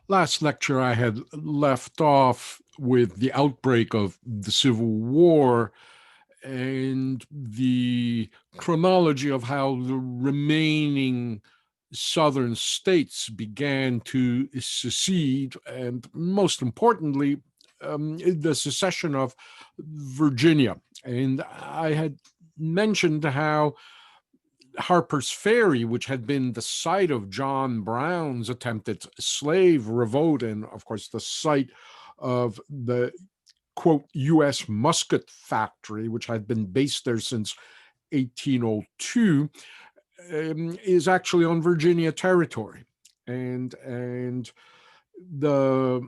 Last lecture, I had left off with the outbreak of the Civil War and the chronology of how the remaining southern states began to secede, and most importantly, the secession of Virginia. And I had mentioned how Harper's Ferry, which had been the site of John Brown's attempted slave revolt, and of course the site of the quote U.S. musket factory, which had been based there since 1802, is actually on Virginia territory, and the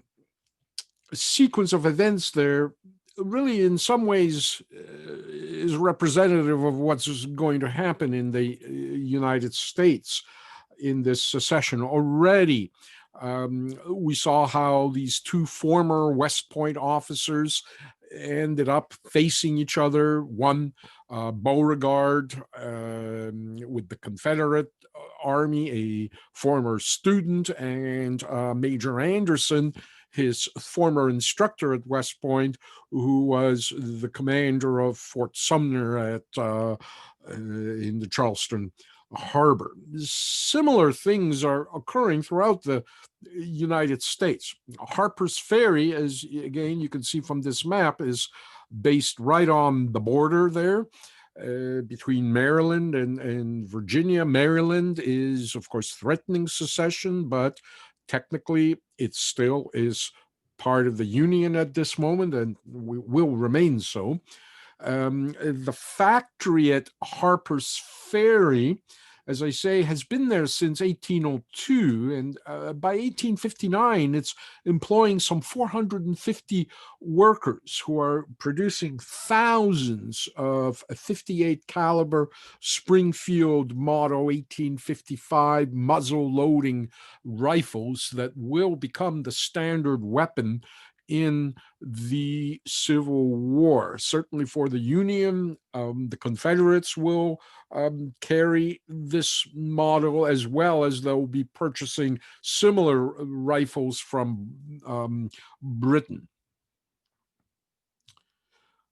sequence of events there really in some ways is representative of what's going to happen in the United States in this secession. Already we saw how these two former West Point officers ended up facing each other. One, Beauregard, with the Confederate Army, a former student, and Major Anderson, his former instructor at West Point, who was the commander of Fort Sumner in the Charleston Harbor. Similar things are occurring throughout the United States. Harper's Ferry, as again you can see from this map, is based right on the border there. Between Maryland and Virginia. Maryland is, of course, threatening secession, but technically it still is part of the Union at this moment and will remain so. The factory at Harper's Ferry, as I say, has been there since 1802, and by 1859, it's employing some 450 workers who are producing thousands of 58 caliber Springfield Model 1855 muzzle loading rifles that will become the standard weapon in the Civil War. Certainly for the Union, the Confederates will carry this model, as well as they'll be purchasing similar rifles from Britain.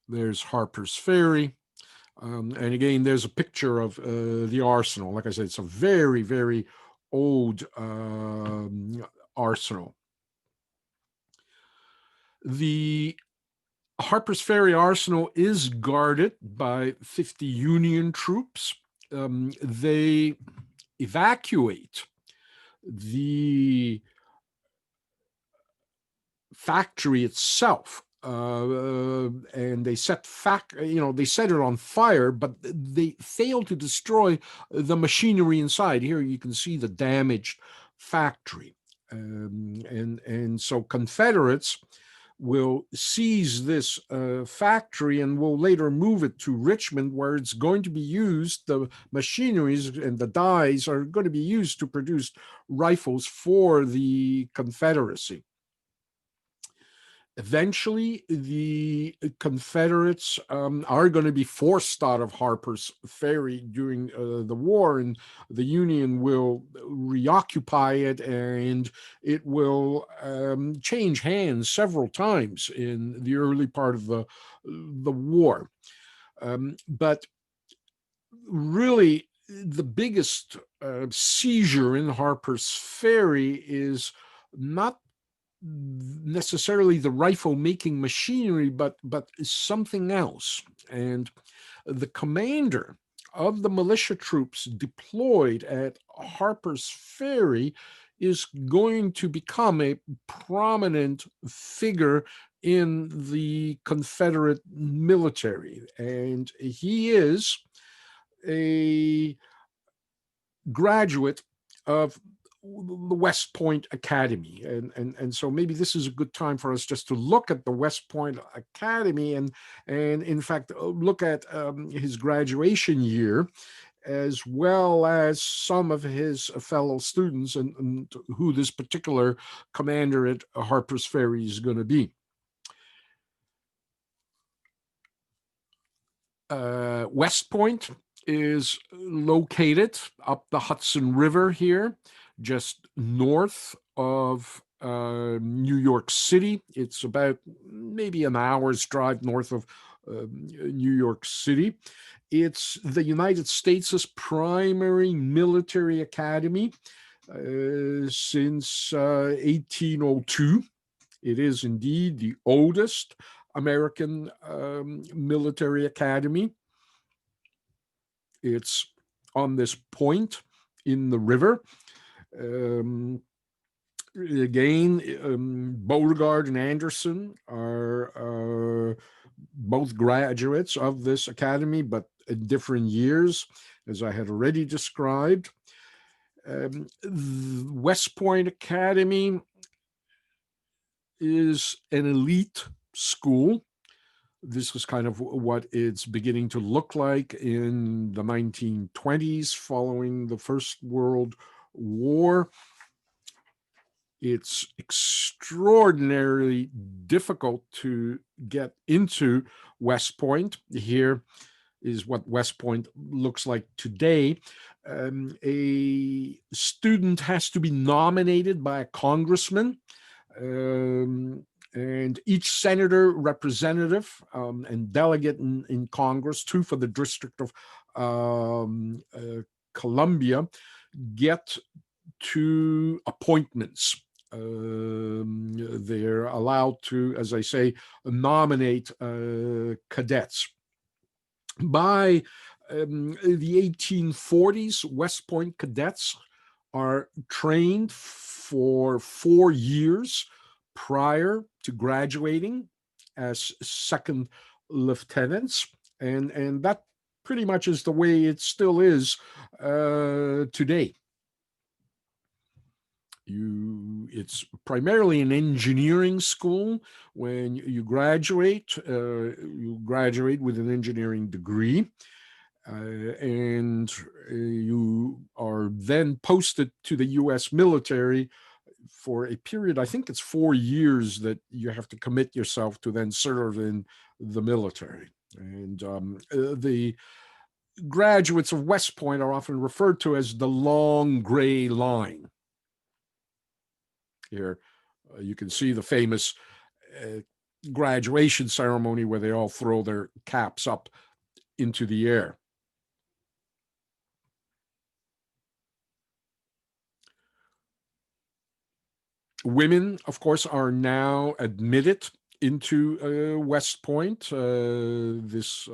There's Harper's Ferry. And again, there's a picture of the arsenal. Like I said, it's a very, very old arsenal. The Harper's Ferry Arsenal is guarded by 50 Union troops. They evacuate the factory itself, and they set it on fire, but they fail to destroy the machinery inside. Here you can see the damaged factory, and so Confederates will seize this factory and will later move it to Richmond, where it's going to be used. The machineries and the dies are going to be used to produce rifles for the Confederacy. Eventually, the Confederates are going to be forced out of Harper's Ferry during the war, and the Union will reoccupy it, and it will change hands several times in the early part of the war. But really, the biggest seizure in Harper's Ferry is not necessarily the rifle making machinery, but something else. And the commander of the militia troops deployed at Harper's Ferry is going to become a prominent figure in the Confederate military. And he is a graduate of the West Point Academy. And so maybe this is a good time for us just to look at the West Point Academy and in fact, look at his graduation year, as well as some of his fellow students and who this particular commander at Harper's Ferry is going to be. West Point is located up the Hudson River here, just north of New York City. It's about maybe an hour's drive north of New York City. It's the United States' primary military academy since 1802. It is indeed the oldest American military academy. It's on this point in the river. Again, Beauregard and Anderson are both graduates of this academy, but in different years, as I had already described. West Point Academy is an elite school. This was kind of what it's beginning to look like in the 1920s following the First World War. It's extraordinarily difficult to get into West Point. Here is what West Point looks like today. A student has to be nominated by a congressman, and each senator, representative, and delegate in Congress, two for the District of Columbia, get two appointments. They're allowed to, as I say, nominate cadets. By the 1840s, West Point cadets are trained for 4 years prior to graduating as second lieutenants, and that pretty much is the way it still is today. It's primarily an engineering school. When you graduate with an engineering degree, and you are then posted to the U.S. military for a period, I think it's 4 years that you have to commit yourself to then serve in the military. And the graduates of West Point are often referred to as the long gray line. Here you can see the famous graduation ceremony where they all throw their caps up into the air. Women, of course, are now admitted into West Point. This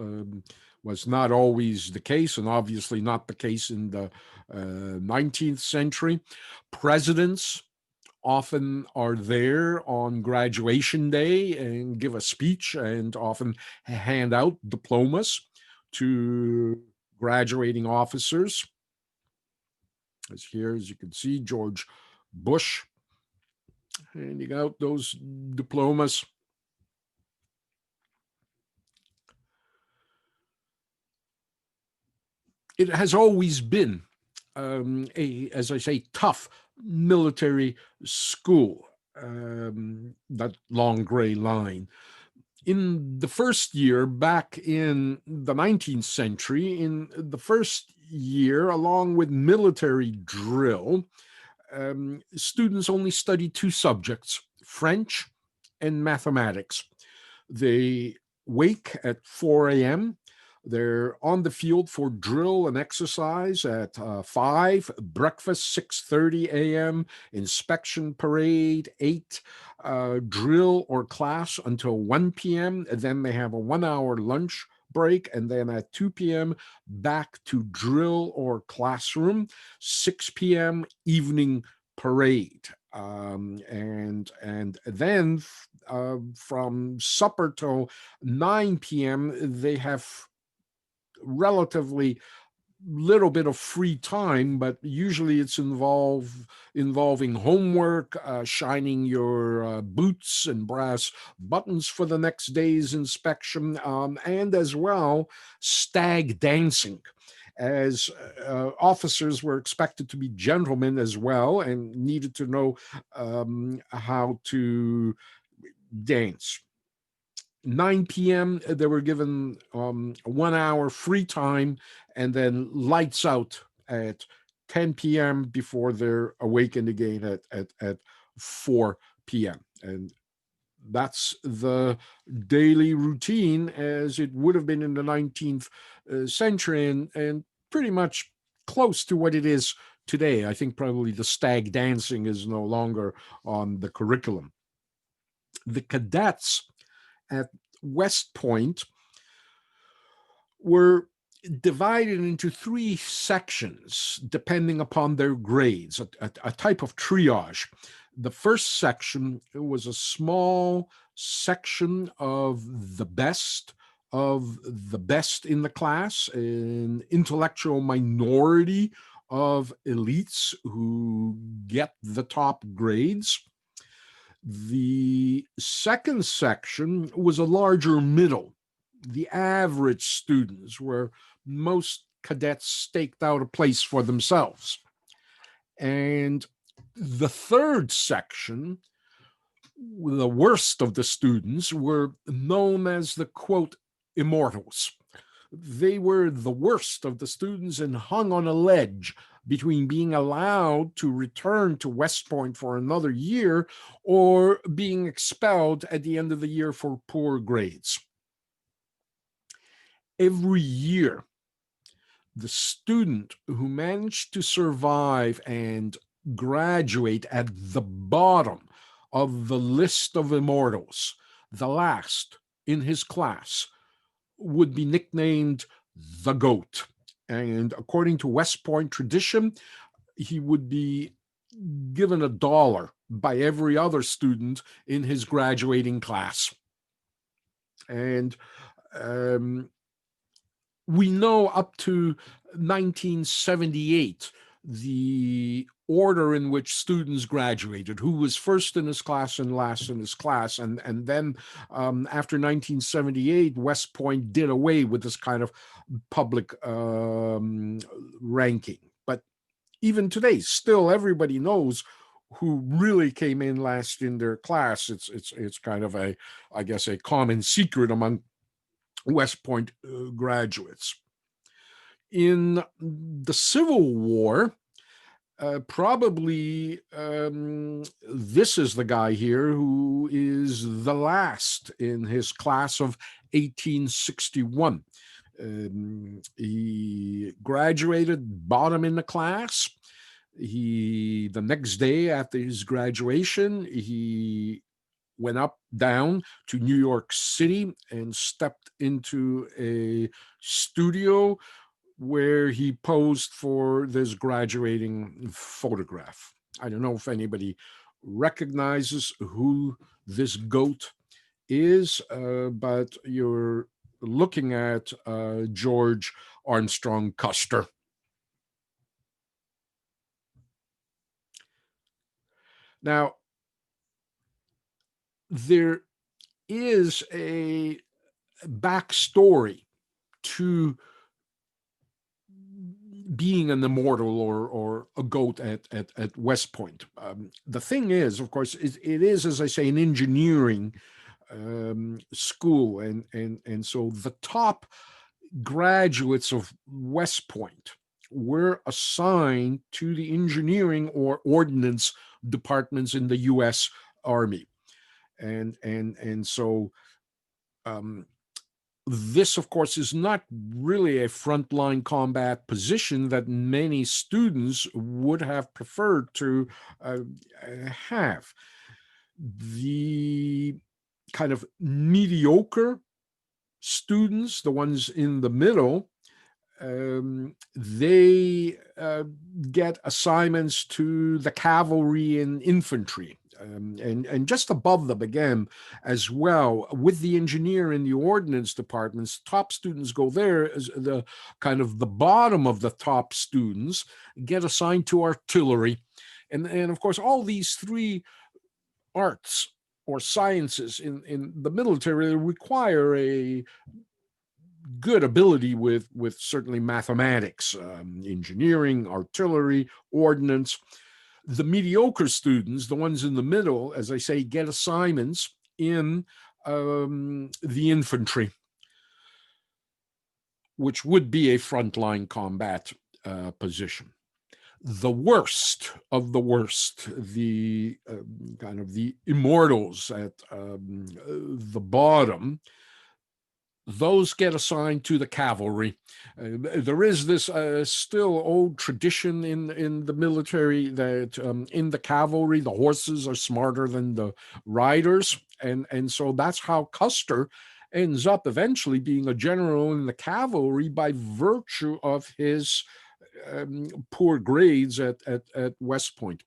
was not always the case, and obviously not the case in the 19th century. Presidents often are there on graduation day and give a speech and often hand out diplomas to graduating officers. As here, as you can see, George Bush handing out those diplomas. It has always been as I say, tough military school, that long gray line. In the first year, back in the 19th century, in the first year, along with military drill, students only studied 2 subjects, French and mathematics. They wake at 4 a.m., they're on the field for drill and exercise at 5, breakfast 6:30 a.m., inspection parade 8, drill or class until 1 p.m. And then they have a 1-hour lunch break, and then at 2 p.m. back to drill or classroom, 6 p.m. evening parade. And then from supper till 9 p.m. they have relatively little bit of free time, but usually it's involving homework, shining your boots and brass buttons for the next day's inspection, and as well stag dancing, as officers were expected to be gentlemen as well and needed to know how to dance. 9 p.m. they were given 1 hour free time, and then lights out at 10 p.m. before they're awakened again at 4 p.m. And that's the daily routine as it would have been in the 19th century, and pretty much close to what it is today. I think probably the stag dancing is no longer on the curriculum. The cadets at West Point were divided into 3 sections depending upon their grades, a type of triage. The first section was a small section of the best in the class, an intellectual minority of elites who get the top grades. The second section was a larger middle, the average students, where most cadets staked out a place for themselves. And the third section, the worst of the students, were known as the, quote, immortals. They were the worst of the students and hung on a ledge between being allowed to return to West Point for another year or being expelled at the end of the year for poor grades. Every year, the student who managed to survive and graduate at the bottom of the list of immortals, the last in his class, would be nicknamed the GOAT. And according to West Point tradition, he would be given $1 by every other student in his graduating class. And we know up to 1978, the order in which students graduated, who was first in his class and last in his class. And then after 1978, West Point did away with this kind of public ranking. But even today, still everybody knows who really came in last in their class. It's kind of a common secret among West Point graduates. In the Civil War, probably this is the guy here who is the last in his class of 1861. He graduated bottom in the class. The next day after his graduation, he went down to New York City and stepped into a studio where he posed for this graduating photograph. I don't know if anybody recognizes who this GOAT is, but you're looking at George Armstrong Custer. Now, there is a backstory to being an immortal or a GOAT at West Point. The thing is, of course, it is, as I say, an engineering school, and so the top graduates of West Point were assigned to the engineering or ordnance departments in the U.S. Army, and so this, of course, is not really a frontline combat position that many students would have preferred to have. The kind of mediocre students, the ones in the middle, they get assignments to the cavalry and infantry. And just above them again as well, with the engineer and the ordnance departments, top students go there. As the kind of the bottom of the top students get assigned to artillery. And of course, all these 3 arts or sciences in the military require a good ability with certainly mathematics, engineering, artillery, ordnance. The mediocre students, the ones in the middle, as I say, get assignments in the infantry, which would be a frontline combat position. The worst of the worst, the kind of the immortals at the bottom, those get assigned to the cavalry. There is this still old tradition in the military that in the cavalry, the horses are smarter than the riders. And so that's how Custer ends up eventually being a general in the cavalry by virtue of his poor grades at West Point.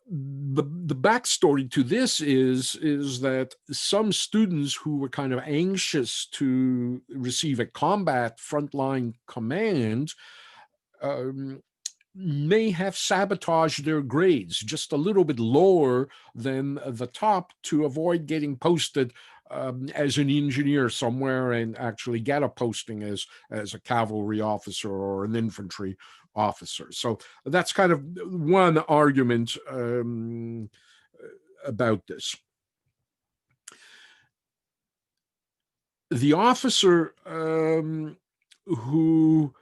The backstory to this is that some students who were kind of anxious to receive a combat frontline command may have sabotaged their grades just a little bit lower than the top to avoid getting posted as an engineer somewhere and actually get a posting as a cavalry officer or an infantry officer. So that's kind of one argument about this. The officer who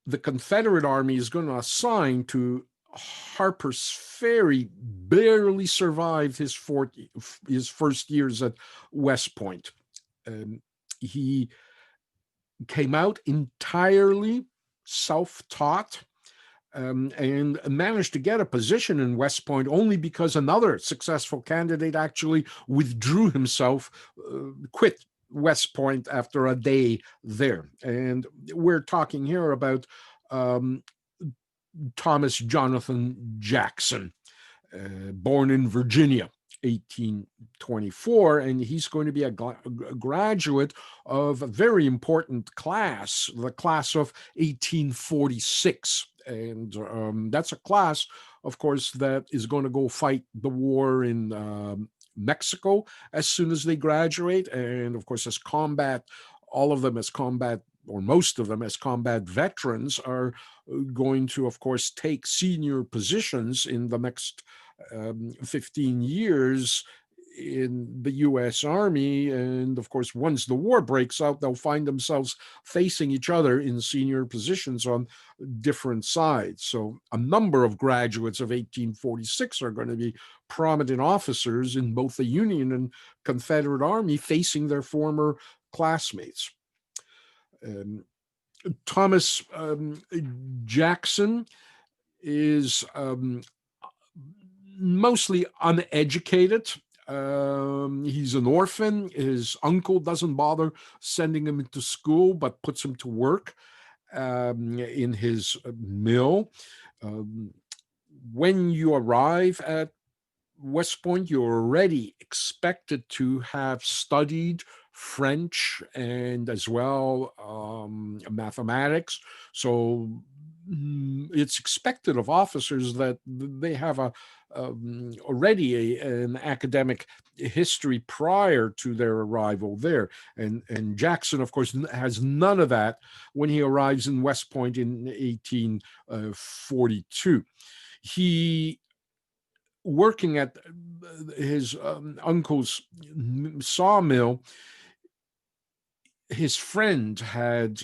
the Confederate Army is going to assign to Harper's Ferry barely survived his first years at West Point. He came out entirely self-taught and managed to get a position in West Point only because another successful candidate actually withdrew himself, quit West Point after a day there. And we're talking here about Thomas Jonathan Jackson, born in Virginia, 1824, and he's going to be a graduate of a very important class, the class of 1846. And that's a class, of course, that is going to go fight the war in Mexico as soon as they graduate. And of course, as combat, all of them as combat, or most of them as combat veterans, are going to, of course, take senior positions in the next 15 years in the U.S. Army. And of course, once the war breaks out, they'll find themselves facing each other in senior positions on different sides. So a number of graduates of 1846 are going to be prominent officers in both the Union and Confederate Army facing their former classmates. Thomas Jackson is mostly uneducated. He's an orphan. His uncle doesn't bother sending him into school, but puts him to work in his mill. When you arrive at West Point, you're already expected to have studied French and as well mathematics. So it's expected of officers that they have already an academic history prior to their arrival there. And Jackson, of course, has none of that when he arrives in West Point in 1842. He, working at his uncle's sawmill, his friend had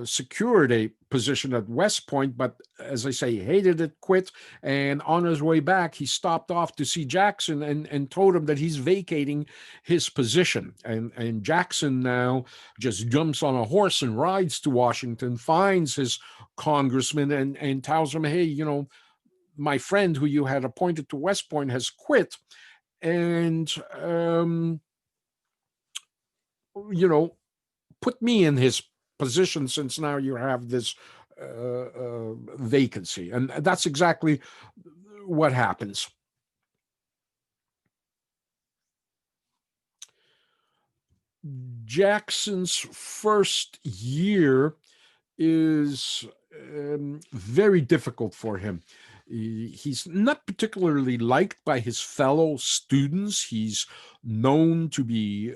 secured a position at West Point, but as I say, hated it, quit. And on his way back, he stopped off to see Jackson and told him that he's vacating his position. And Jackson now just jumps on a horse and rides to Washington, finds his congressman and tells him, hey, you know, my friend who you had appointed to West Point has quit. And, you know, put me in his position since now you have this vacancy. And that's exactly what happens. Jackson's first year is very difficult for him. He's not particularly liked by his fellow students. He's known to be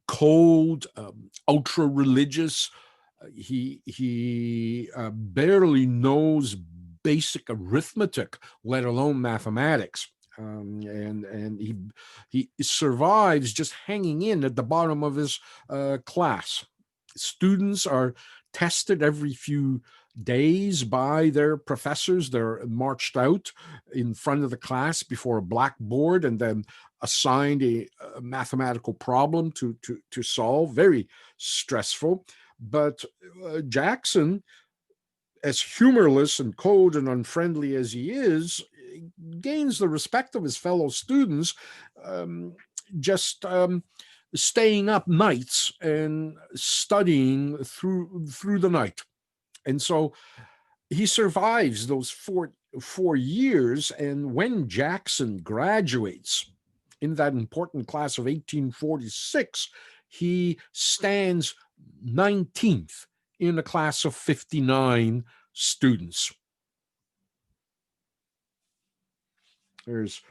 cold, ultra-religious. He barely knows basic arithmetic, let alone mathematics. And he survives just hanging in at the bottom of his class. Students are tested every few days by their professors. They're marched out in front of the class before a blackboard and then assigned a mathematical problem to solve. Very stressful. But Jackson, as humorless and cold and unfriendly as he is, gains the respect of his fellow students, um, just staying up nights and studying through the night. And so he survives those four years. And when Jackson graduates in that important class of 1846, he stands 19th in a class of 59 students. There's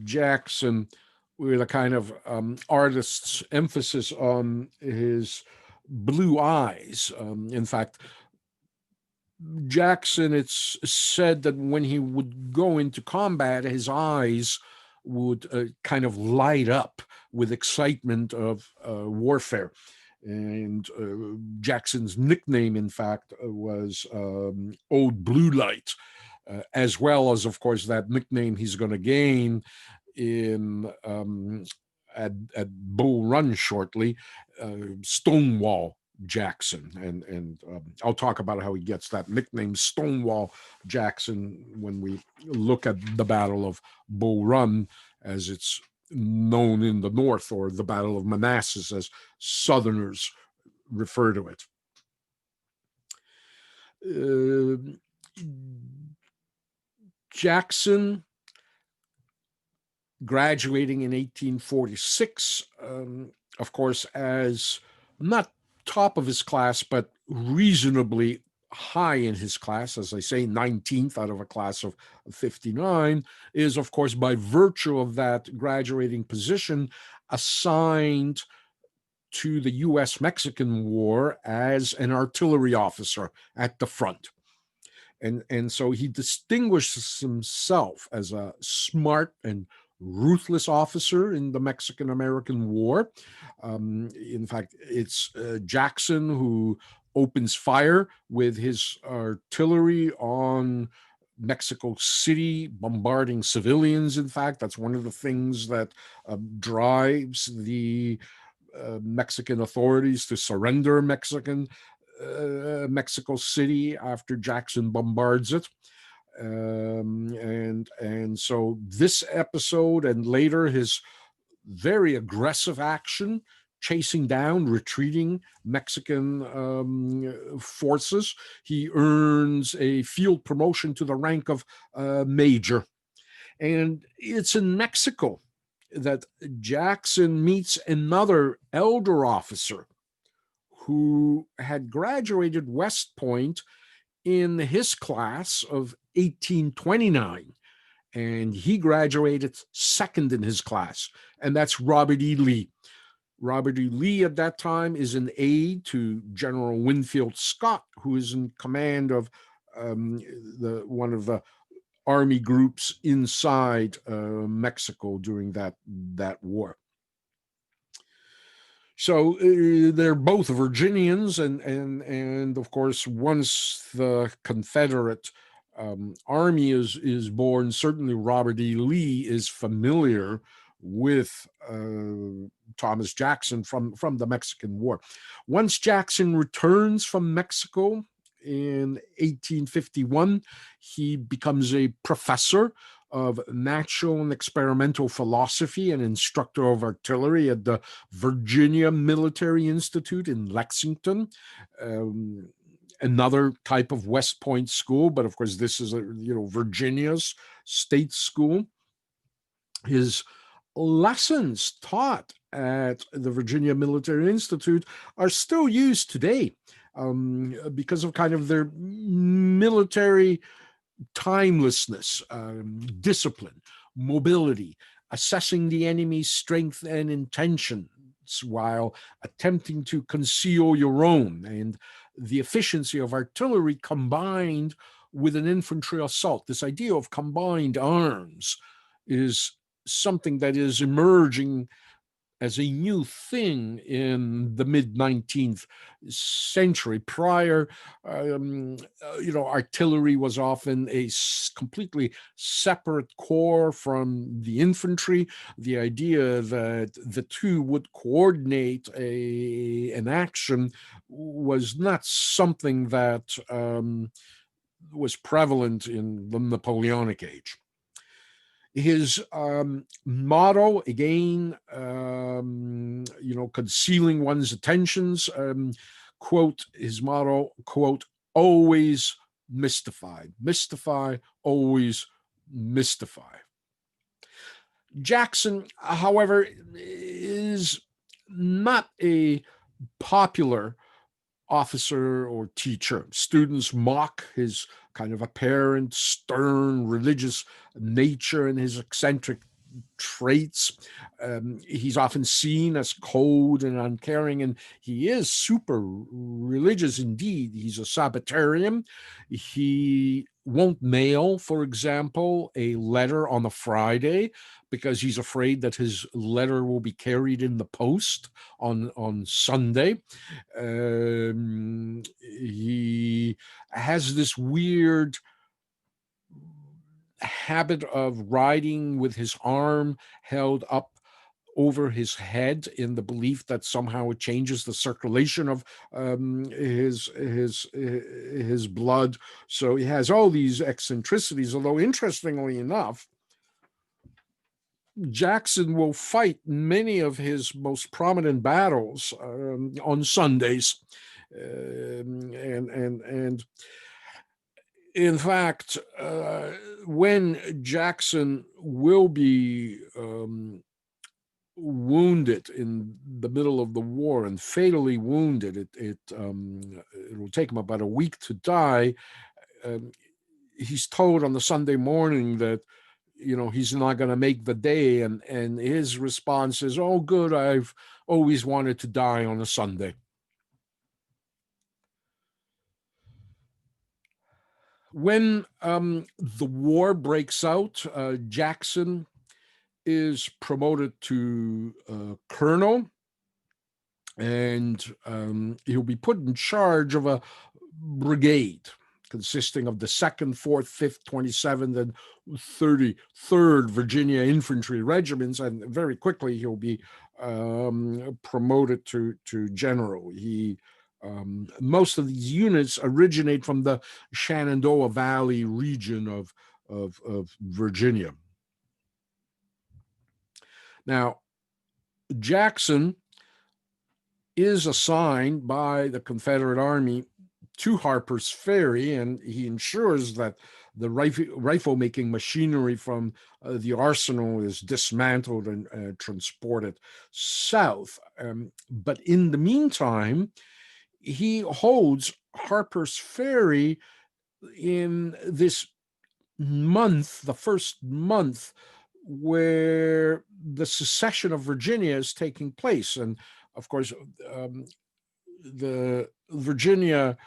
Jackson with a kind of artist's emphasis on his blue eyes. In fact, Jackson, it's said that when he would go into combat, his eyes would kind of light up with excitement of warfare. And Jackson's nickname, in fact, was Old Blue Light, as well as, of course, that nickname he's going to gain in at Bull Run shortly, Stonewall Jackson. And I'll talk about how he gets that nickname, Stonewall Jackson, when we look at the Battle of Bull Run, as it's known in the North, or the Battle of Manassas, as Southerners refer to it. Jackson, graduating in 1846, of course, as not top of his class, but reasonably high in his class, as I say, 19th out of a class of 59, is, of course, by virtue of that graduating position, assigned to the U.S.-Mexican War as an artillery officer at the front. And so he distinguishes himself as a smart and ruthless officer in the Mexican-American War. In fact, it's Jackson who opens fire with his artillery on Mexico City, bombarding civilians. In fact, that's one of the things that drives the Mexican authorities to surrender Mexico City after Jackson bombards it. And so this episode, and later his very aggressive action, chasing down retreating Mexican forces, he earns a field promotion to the rank of major. And it's in Mexico that Jackson meets another elder officer who had graduated West Point in his class of 1829, and he graduated second in his class, and that's Robert E. Lee. Robert E. Lee at that time is an aide to General Winfield Scott, who is in command of one of the army groups inside Mexico during that war. So they're both Virginians, and of course, once the Confederate army is born, certainly Robert E. Lee is familiar with Thomas Jackson from the Mexican War. Once Jackson returns from Mexico in 1851, he becomes a professor of natural and experimental philosophy and instructor of artillery at the Virginia Military Institute in Lexington, another type of West Point school, but of course this is Virginia's state school. His lessons taught at the Virginia Military Institute are still used today because of kind of their military timelessness, discipline, mobility, assessing the enemy's strength and intentions while attempting to conceal your own, and the efficiency of artillery combined with an infantry assault. This idea of combined arms is something that is emerging as a new thing in the mid-19th century. Prior, artillery was often a completely separate corps from the infantry. The idea that the two would coordinate an action was not something that was prevalent in the Napoleonic age. His motto, again, concealing one's attentions, quote, his motto, quote, always mystified. Mystify, always mystify. Jackson, however, is not a popular officer or teacher. Students mock his kind of apparent, stern, religious nature and his eccentric traits. He's often seen as cold and uncaring, and he is super religious indeed. He's a Sabbatarian. He won't mail, for example, a letter on a Friday because he's afraid that his letter will be carried in the post on Sunday. He has this weird habit of riding with his arm held up over his head in the belief that somehow it changes the circulation of his blood. So he has all these eccentricities, although interestingly enough, Jackson will fight many of his most prominent battles on Sundays. And in fact, when Jackson will be wounded in the middle of the war and fatally wounded, it will take him about a week to die. He's told on the Sunday morning that he's not going to make the day, and his response is, "Oh, good, I've always wanted to die on a Sunday." When the war breaks out, Jackson is promoted to colonel, and he'll be put in charge of a brigade consisting of the 2nd, 4th, 5th, 27th, and 33rd Virginia Infantry Regiments, and very quickly he'll be promoted to general. Most of these units originate from the Shenandoah Valley region of Virginia. Now, Jackson is assigned by the Confederate Army to Harpers Ferry, and he ensures that the rifle-making machinery from the arsenal is dismantled and transported south. But in the meantime, he holds Harpers Ferry in this month, the first month, where the secession of Virginia is taking place. And of course, the Virginia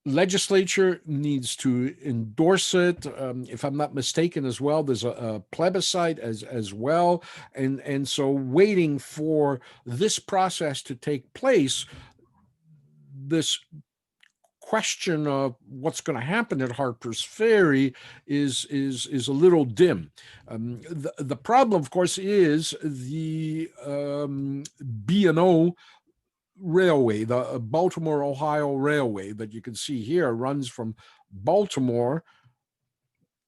legislature needs to endorse it. If I'm not mistaken as well, there's a plebiscite as well. And so waiting for this process to take place, this question of what's going to happen at Harpers Ferry is a little dim. The problem, of course, is the B&O Railway, the Baltimore, Ohio Railway that you can see here runs from Baltimore,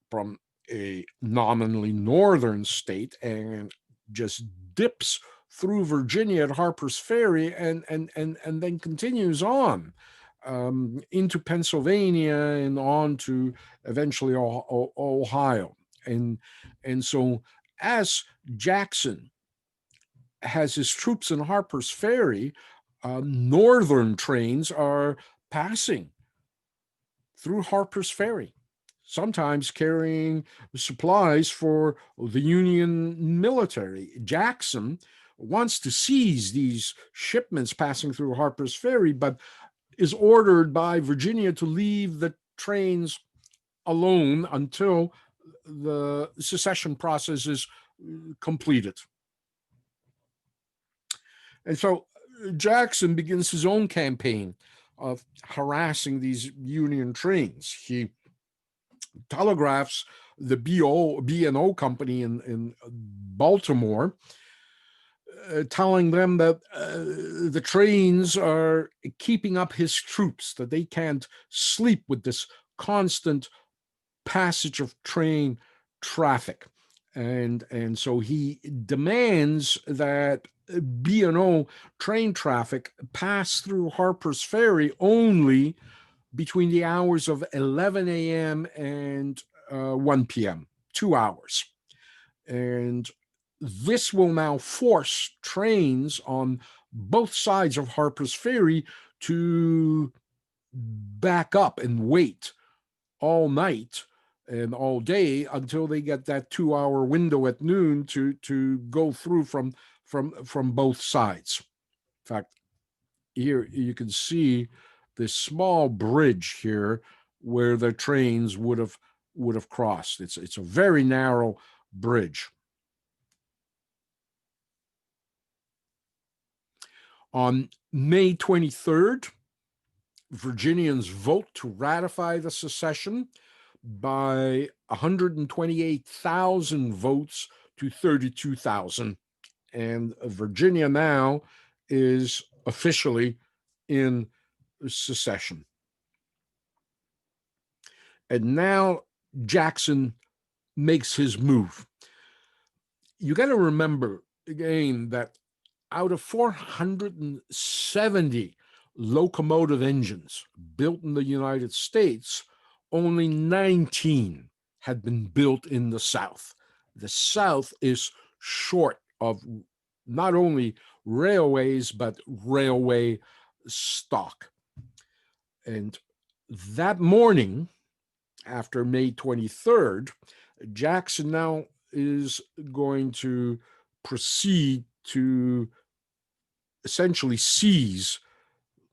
from a nominally northern state, and just dips through Virginia at Harpers Ferry and then continues on into Pennsylvania and on to eventually Ohio. And so as Jackson has his troops in Harpers Ferry, northern trains are passing through Harpers Ferry, sometimes carrying supplies for the Union military. Jackson wants to seize these shipments passing through Harpers Ferry, but is ordered by Virginia to leave the trains alone until the secession process is completed. And so Jackson begins his own campaign of harassing these Union trains. He telegraphs the B&O company in Baltimore, telling them that the trains are keeping up his troops, that they can't sleep with this constant passage of train traffic. And so he demands that B&O train traffic pass through Harper's Ferry only between the hours of 11 a.m. and 1 p.m., 2 hours. And this will now force trains on both sides of Harper's Ferry to back up and wait all night and all day until they get that 2-hour window at noon to go through from both sides. In fact, here you can see this small bridge here where the trains would have crossed. It's a very narrow bridge. On May 23rd, Virginians vote to ratify the secession by 128,000 votes to 32,000. And Virginia now is officially in secession. And now Jackson makes his move. You got to remember again that out of 470 locomotive engines built in the United States, only 19 had been built in the South. The South is short of not only railways, but railway stock. And that morning, after May 23rd, Jackson now is going to proceed to essentially seize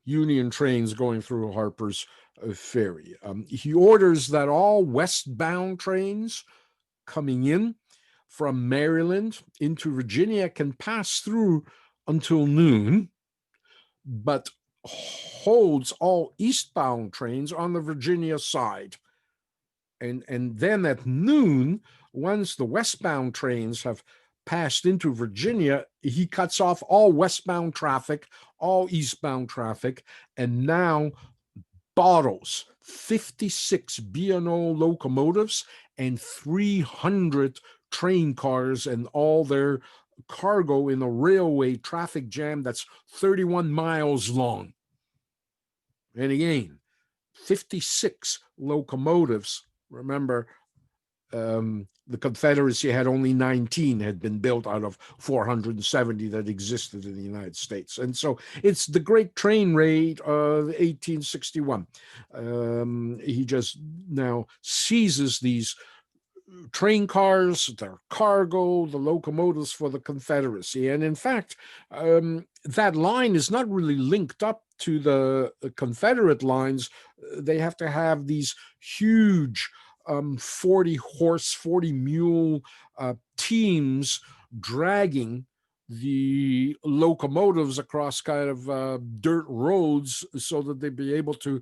Union trains going through Harper's Ferry. He orders that all westbound trains coming in from Maryland into Virginia can pass through until noon, but holds all eastbound trains on the Virginia side. And then at noon, once the westbound trains have passed into Virginia, he cuts off all westbound traffic, all eastbound traffic, and now bottles 56 B&O locomotives and 300 train cars and all their cargo in a railway traffic jam that's 31 miles long. And again, 56 locomotives. Remember, the Confederacy had only 19 had been built out of 470 that existed in the United States. And so it's the Great Train Raid of 1861. He just now seizes these train cars, their cargo, the locomotives for the Confederacy. And in fact, that line is not really linked up to the Confederate lines. They have to have these huge 40-horse, 40-mule teams dragging the locomotives across kind of dirt roads so that they'd be able to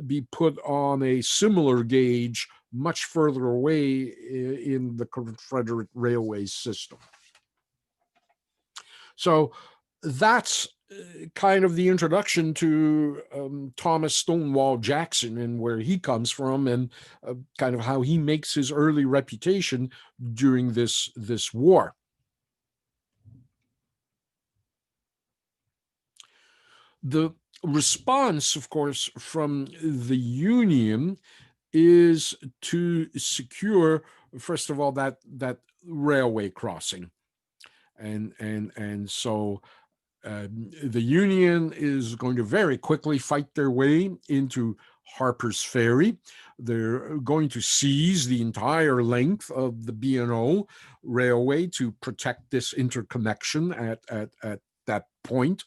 be put on a similar gauge much further away in the Confederate railway system. So that's kind of the introduction to Thomas Stonewall Jackson and where he comes from, and kind of how he makes his early reputation during this war. The response, of course, from the Union is to secure, first of all, that railway crossing, and so the Union is going to very quickly fight their way into Harper's Ferry. They're going to seize the entire length of the B&O railway to protect this interconnection at that point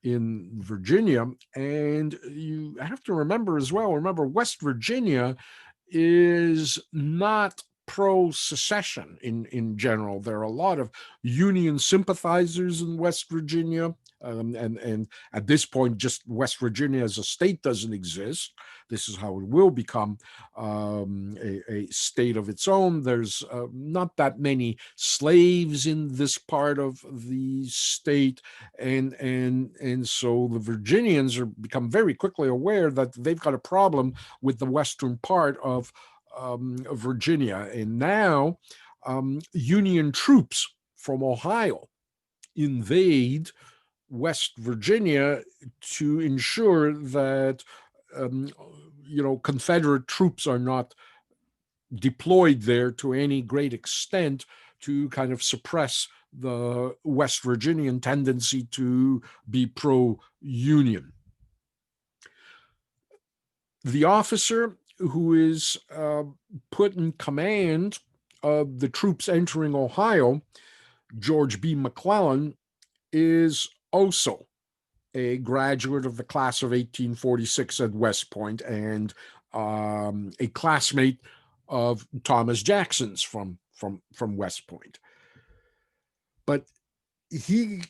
in Virginia. And you have to remember as well, West Virginia is not pro-secession in general. There are a lot of Union sympathizers in West Virginia, and at this point, just West Virginia as a state doesn't exist. This is how it will become a state of its own. There's not that many slaves in this part of the state, and so the Virginians are become very quickly aware that they've got a problem with the western part of Virginia. And now Union troops from Ohio invade West Virginia to ensure that Confederate troops are not deployed there to any great extent to kind of suppress the West Virginian tendency to be pro-Union. The officer who is put in command of the troops entering Ohio, George B. McClellan, is also a graduate of the class of 1846 at West Point and a classmate of Thomas Jackson's from West Point. But he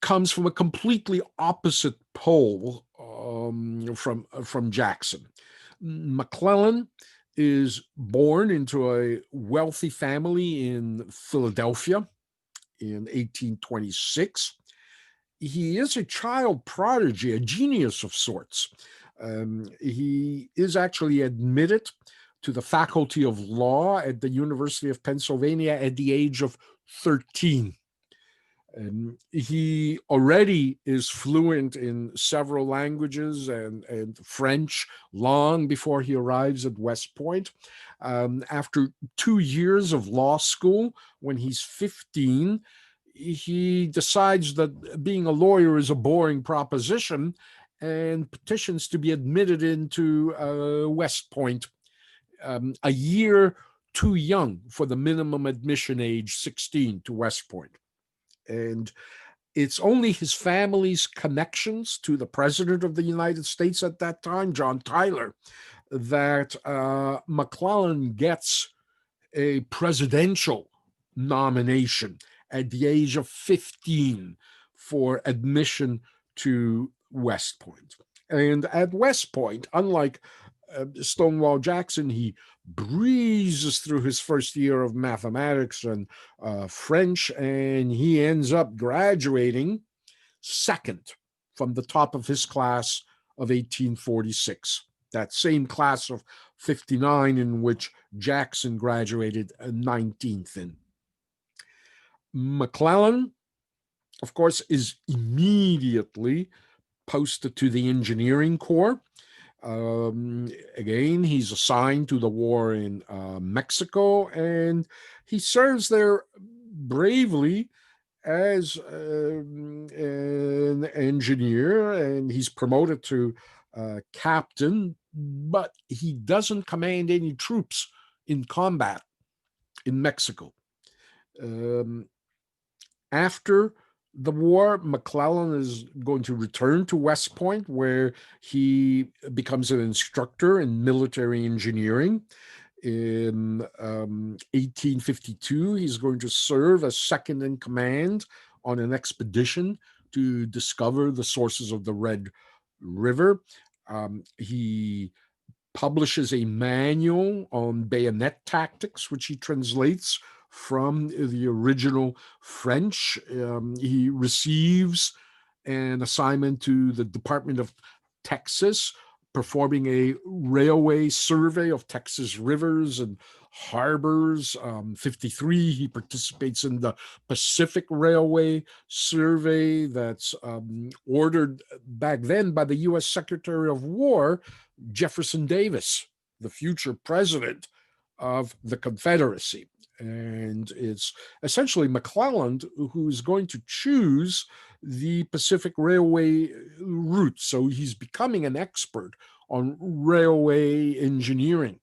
comes from a completely opposite pole from Jackson. McClellan is born into a wealthy family in Philadelphia in 1826. He is a child prodigy, a genius of sorts. He is actually admitted to the Faculty of Law at the University of Pennsylvania at the age of 13. He already is fluent in several languages and French long before he arrives at West Point. After 2 years of law school, when he's 15, he decides that being a lawyer is a boring proposition and petitions to be admitted into West Point, a year too young for the minimum admission age, 16, to West Point. And it's only his family's connections to the President of the United States at that time, John Tyler, that McClellan gets a presidential nomination at the age of 15 for admission to West Point. And at West Point, unlike Stonewall Jackson, he breezes through his first year of mathematics and French, and he ends up graduating second from the top of his class of 1846, that same class of 59 in which Jackson graduated 19th in. McClellan, of course, is immediately posted to the engineering corps. Again, he's assigned to the war in Mexico, and he serves there bravely as an engineer, and he's promoted to captain, but he doesn't command any troops in combat in Mexico. After the war, McClellan is going to return to West Point, where he becomes an instructor in military engineering. In 1852, he's going to serve as second in command on an expedition to discover the sources of the Red River. He publishes a manual on bayonet tactics, which he translates from the original French. He receives an assignment to the Department of Texas, performing a railway survey of Texas rivers and harbors. 53, he participates in the Pacific Railway survey that's ordered back then by the U.S. Secretary of War, Jefferson Davis, the future president of the Confederacy. And it's essentially McClellan who's going to choose the Pacific Railway route. So he's becoming an expert on railway engineering.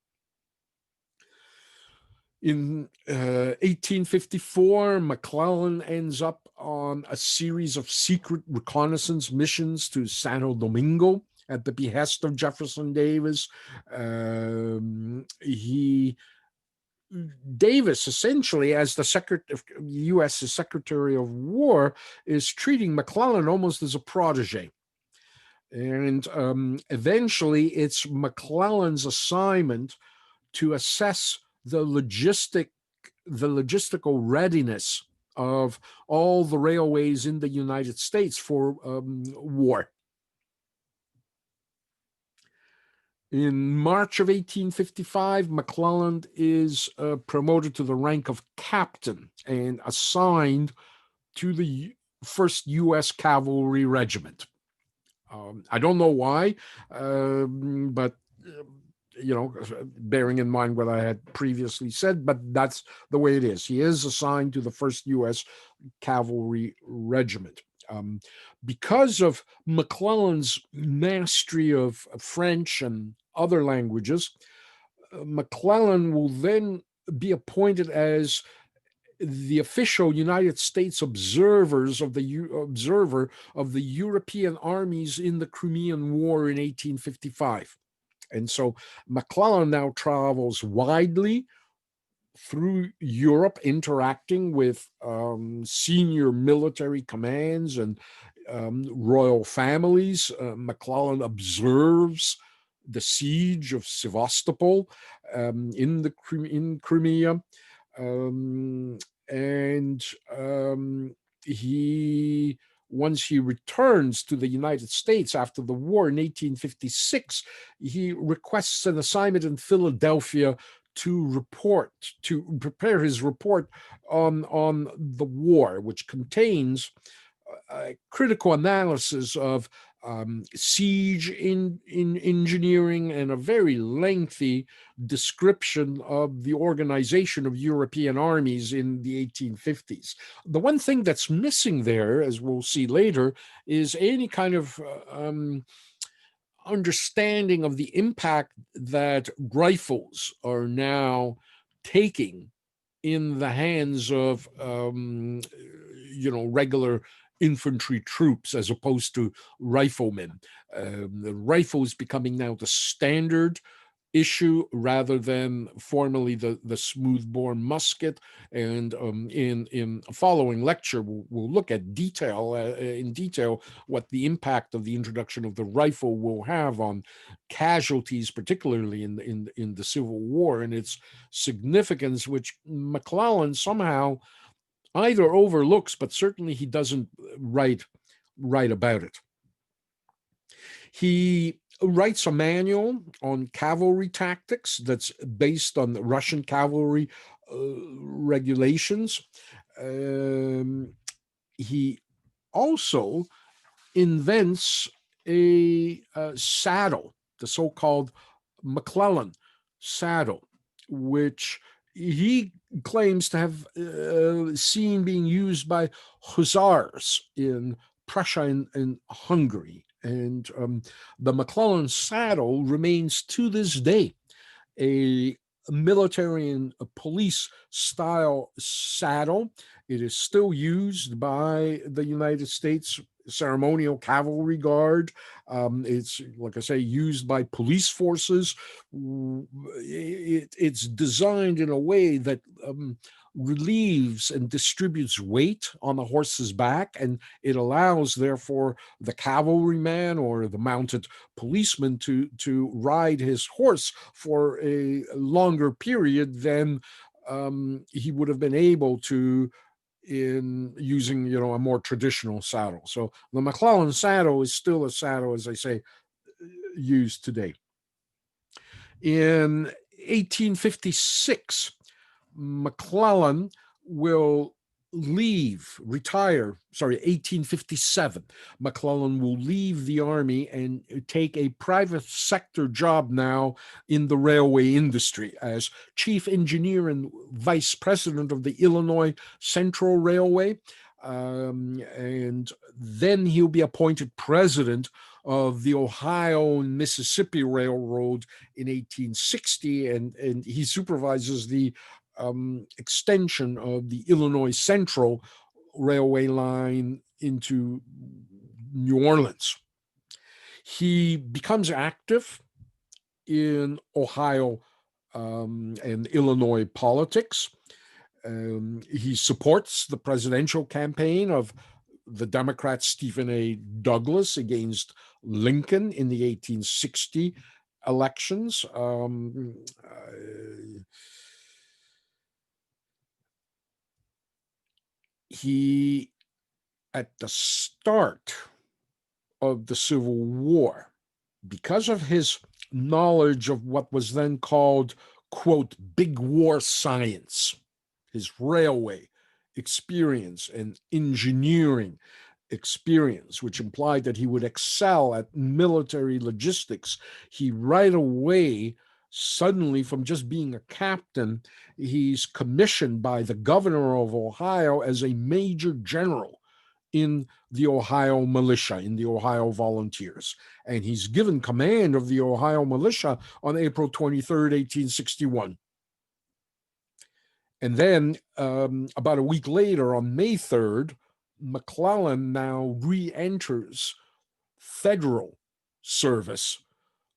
In 1854, McClellan ends up on a series of secret reconnaissance missions to Santo Domingo at the behest of Jefferson Davis. He Davis, essentially, as the U.S. Secretary of War, is treating McClellan almost as a protege. And eventually, it's McClellan's assignment to assess the logistical readiness of all the railways in the United States for war. In March of 1855, McClellan is promoted to the rank of captain and assigned to the 1st U.S. Cavalry Regiment. I don't know why, but bearing in mind what I had previously said, but that's the way it is. He is assigned to the 1st U.S. Cavalry Regiment. Because of McClellan's mastery of French and other languages, McClellan will then be appointed as the official United States observer of the European armies in the Crimean War in 1855. And so McClellan now travels widely through Europe, interacting with senior military commands and royal families. McClellan observes the siege of Sevastopol in Crimea, and once he returns to the United States after the war in 1856, he requests an assignment in Philadelphia to prepare his report on the war, which contains a critical analysis of siege in engineering and a very lengthy description of the organization of European armies in the 1850s. The one thing that's missing there, as we'll see later, is any kind of understanding of the impact that rifles are now taking in the hands of regular infantry troops as opposed to riflemen. The rifle is becoming now the standard issue rather than formerly the smooth-bore musket. And in a following lecture, we'll look at in detail what the impact of the introduction of the rifle will have on casualties, particularly in the Civil War, and its significance, which McClellan somehow either overlooks, but certainly he doesn't write about it. He writes a manual on cavalry tactics that's based on the Russian cavalry regulations. He also invents a saddle, the so-called Mcclellan Saddle, which he claims to have seen being used by hussars in Prussia and Hungary. And the Mcclellan Saddle remains to this day a military and a police style saddle. It is still used by the United States Ceremonial Cavalry Guard. It's, like I say, used by police forces. It's designed in a way that relieves and distributes weight on the horse's back, and it allows, therefore, the cavalryman or the mounted policeman to ride his horse for a longer period than he would have been able to in using, a more traditional saddle. So the Mcclellan saddle is still a saddle, as I say, used today. In 1856, McClellan will retire, 1857, McClellan will leave the army and take a private sector job now in the railway industry as chief engineer and vice president of the Illinois Central Railway. And then he'll be appointed president of the Ohio and Mississippi Railroad in 1860, and he supervises the extension of the Illinois Central Railway line into New Orleans. He becomes active in Ohio and Illinois politics. He supports the presidential campaign of the Democrat Stephen A. Douglas against Lincoln in the 1860 elections. He, at the start of the Civil War, because of his knowledge of what was then called, quote, big war science, his railway experience and engineering experience, which implied that he would excel at military logistics, he right away, suddenly, from just being a captain, he's commissioned by the governor of Ohio as a major general in the Ohio militia, in the Ohio Volunteers. And he's given command of the Ohio militia on April 23rd, 1861. And then about a week later, on May 3rd, McClellan now re-enters federal service,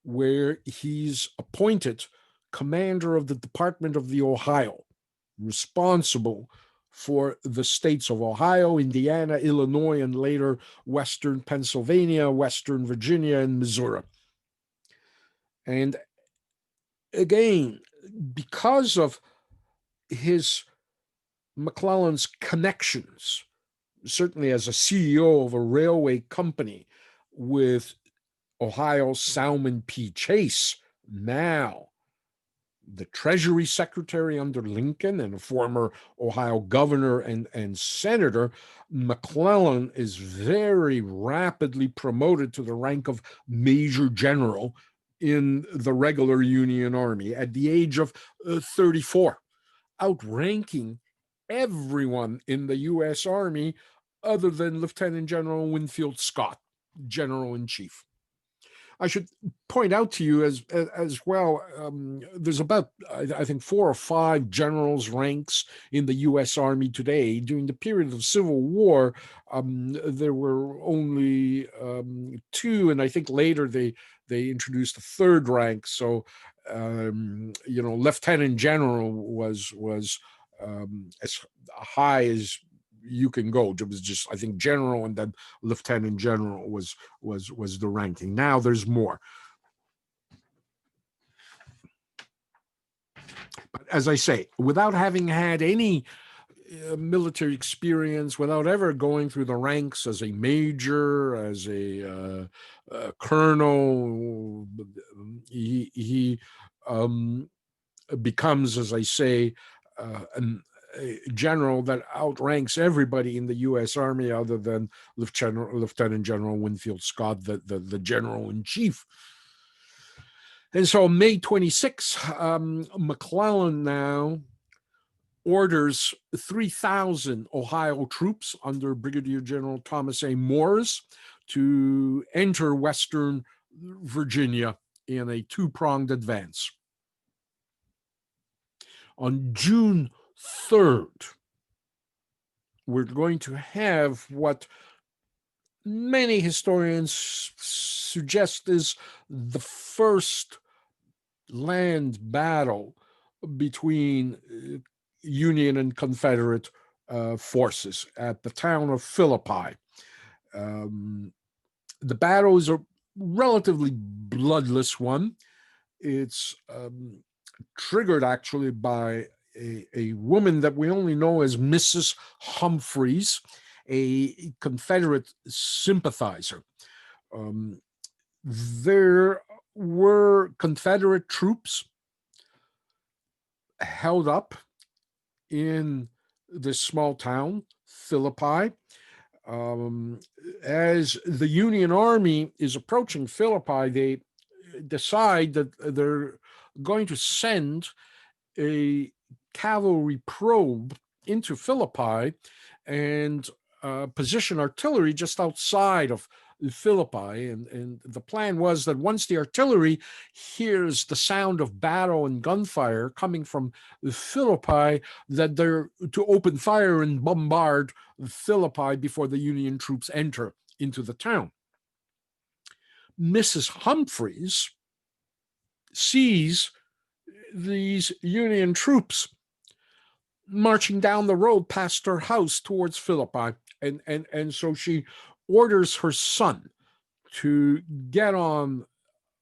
where he's appointed commander of the Department of the Ohio, responsible for the states of Ohio, Indiana, Illinois, and later Western Pennsylvania, Western Virginia, and Missouri. And again, because of McClellan's connections, certainly as a CEO of a railway company with Ohio Salmon P. Chase, now the Treasury Secretary under Lincoln and a former Ohio governor and senator, McClellan is very rapidly promoted to the rank of Major General in the regular Union Army at the age of 34, outranking everyone in the U.S. Army other than Lieutenant General Winfield Scott, General-in-Chief. I should point out to you as well, there's about, I think, 4 or 5 generals' ranks in the U.S. Army today. During the period of Civil War, there were only 2, and I think later they introduced a 3rd rank. So, Lieutenant General was as high as you can go. It was just, I think, general, and then lieutenant general was the ranking. Now there's more. But as I say, without having had any military experience, without ever going through the ranks as a major, as a colonel, he becomes, as I say, a general that outranks everybody in the U.S. Army other than Lieutenant General Winfield Scott, the General-in-Chief. And so on May 26, McClellan now orders 3,000 Ohio troops under Brigadier General Thomas A. Morris to enter Western Virginia in a 2-pronged advance. On June 3rd, we're going to have what many historians suggest is the first land battle between Union and Confederate forces at the town of Philippi. The battle is a relatively bloodless one. It's triggered actually by a woman that we only know as Mrs. Humphreys, a Confederate sympathizer. There were Confederate troops held up in this small town, Philippi. As the Union Army is approaching Philippi, they decide that they're going to send a cavalry probe into Philippi and position artillery just outside of Philippi. And the plan was that once the artillery hears the sound of battle and gunfire coming from Philippi, that they're to open fire and bombard Philippi before the Union troops enter into the town. Mrs. Humphreys sees these Union troops marching down the road past her house towards Philippi. And so she orders her son to get on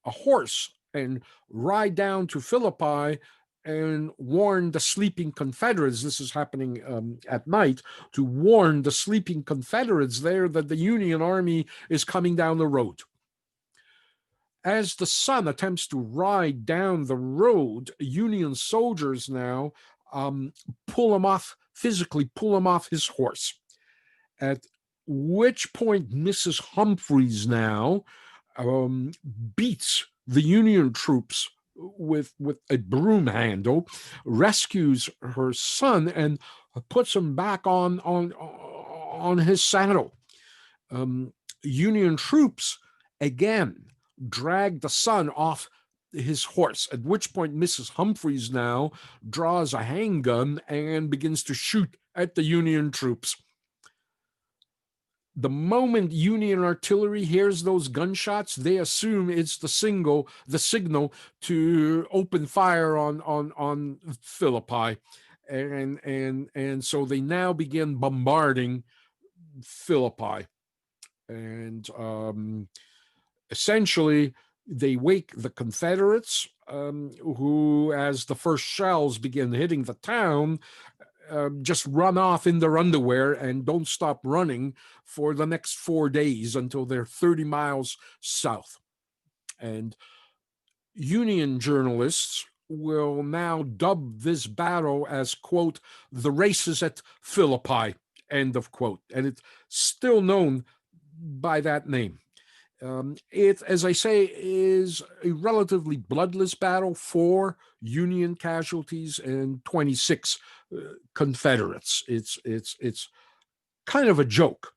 a horse and ride down to Philippi and warn the sleeping Confederates. This is happening at night, to warn the sleeping Confederates there that the Union Army is coming down the road. As the son attempts to ride down the road, Union soldiers now pull him off, physically pull him off his horse. At which point Mrs. Humphreys now beats the Union troops with a broom handle, rescues her son, and puts him back on his saddle. Union troops again drag the son off his horse, at which point Mrs. Humphreys now draws a handgun and begins to shoot at the Union troops. The moment Union artillery hears those gunshots, they assume it's the signal to open fire on Philippi, and so they now begin bombarding Philippi, and essentially they wake the Confederates, who, as the first shells begin hitting the town, just run off in their underwear and don't stop running for the next 4 days until they're 30 miles south. And Union journalists will now dub this battle as, quote, the races at Philippi, end of quote. And it's still known by that name. It, as I say, is a relatively bloodless battle, 4 Union casualties and 26 Confederates. It's kind of a joke,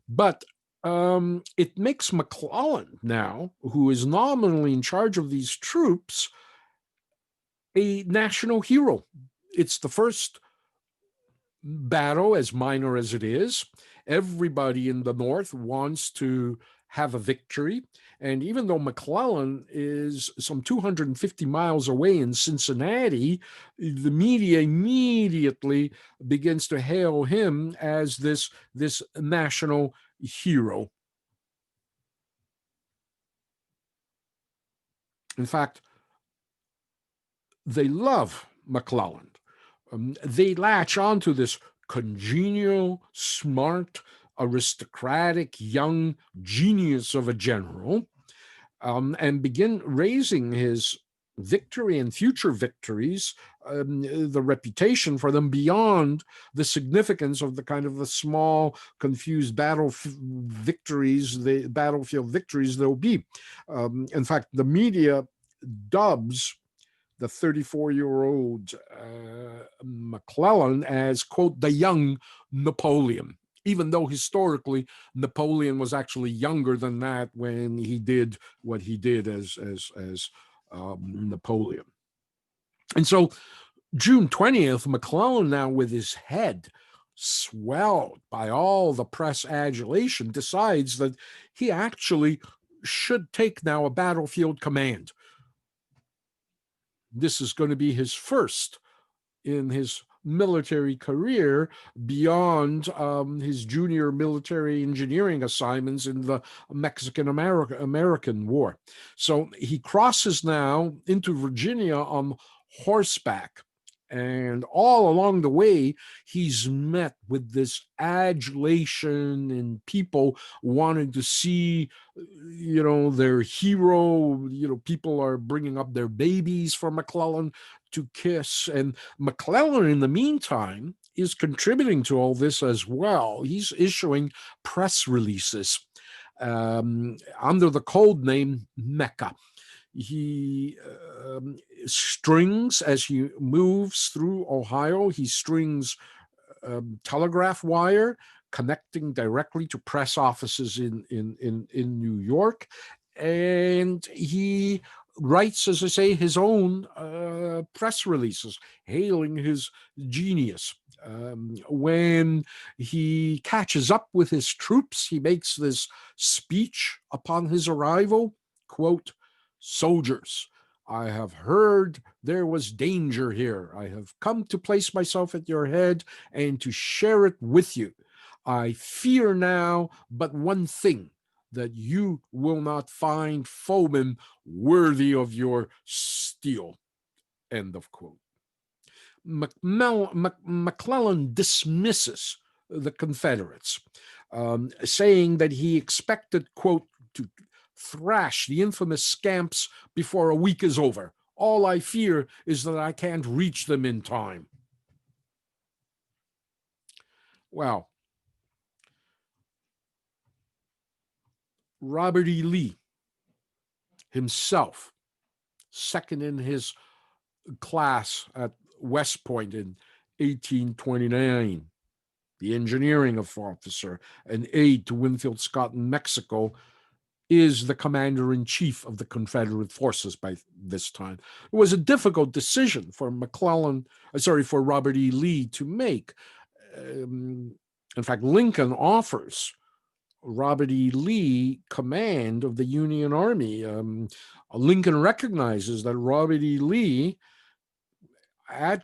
but it makes McClellan now, who is nominally in charge of these troops, a national hero. It's the first battle, as minor as it is. Everybody in the North wants to have a victory. And even though McClellan is some 250 miles away in Cincinnati, the media immediately begins to hail him as this national hero. In fact, they love McClellan. They latch onto this congenial, smart, aristocratic, young genius of a general, and begin raising his victory and future victories, the reputation for them, beyond the significance of the kind of the small, confused battlefield victories there'll be. In fact, the media dubs the 34-year-old McClellan as, quote, the young Napoleon, even though historically Napoleon was actually younger than that when he did what he did as Napoleon. And so June 20th, McClellan, now with his head swelled by all the press adulation, decides that he actually should take now a battlefield command. This is going to be his first in his military career beyond his junior military engineering assignments in the Mexican-American War. So he crosses now into Virginia on horseback. And all along the way, he's met with this adulation and people wanting to see, their hero. People are bringing up their babies for McClellan to kiss. And McClellan, in the meantime, is contributing to all this as well. He's issuing press releases under the code name Mecca. He strings, as he moves through Ohio, he strings telegraph wire connecting directly to press offices in New York. And he writes, as I say, his own press releases, hailing his genius. When he catches up with his troops, he makes this speech upon his arrival, quote, "Soldiers, I have heard there was danger here. I have come to place myself at your head and to share it with you. I fear now but one thing, that you will not find foemen worthy of your steel. End of quote. McClellan dismisses the Confederates, saying that he expected, quote, to thrash the infamous scamps before a week is over. All I fear is that I can't reach them in time. Well, Robert E. Lee himself, second in his class at West Point in 1829, the engineering officer, an aide to Winfield Scott in Mexico, is the commander-in-chief of the Confederate forces by this time. It was a difficult decision for for Robert E. Lee to make. In fact, Lincoln offers Robert E. Lee command of the Union Army. Lincoln recognizes that Robert E. Lee, at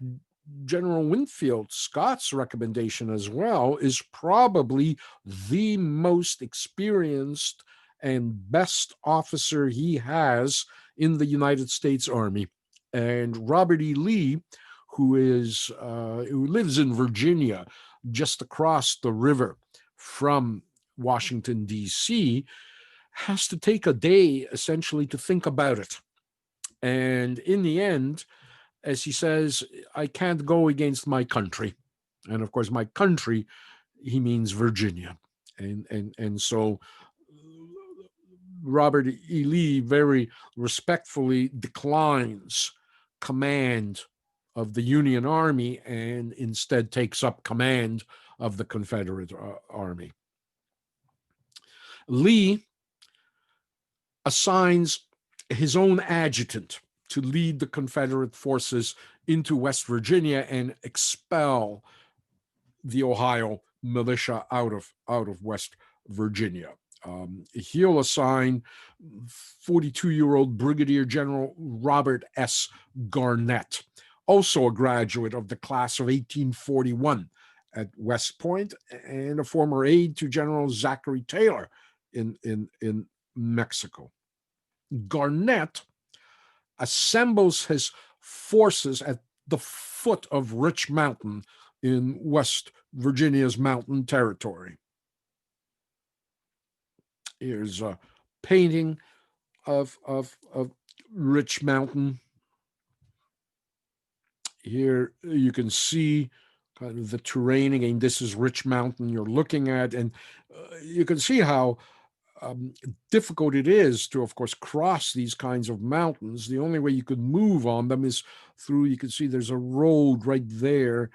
General Winfield Scott's recommendation as well, is probably the most experienced and best officer he has in the United States Army. And Robert E. Lee, who lives in Virginia, just across the river from Washington, D.C., has to take a day essentially to think about it. And in the end, as he says, I can't go against my country. And of course, my country, he means Virginia. And so Robert E. Lee very respectfully declines command of the Union Army and instead takes up command of the Confederate Army. Lee assigns his own adjutant to lead the Confederate forces into West Virginia and expel the Ohio militia out of West Virginia. He'll assign 42-year-old Brigadier General Robert S. Garnett, also a graduate of the class of 1841 at West Point and a former aide to General Zachary Taylor in Mexico. Garnett assembles his forces at the foot of Rich Mountain in West Virginia's mountain territory. Here's a painting of Rich Mountain. Here you can see kind of the terrain. Again, this is Rich Mountain you're looking at, and you can see how difficult it is to, of course, cross these kinds of mountains. The only way you could move on them is through, you can see there's a road right there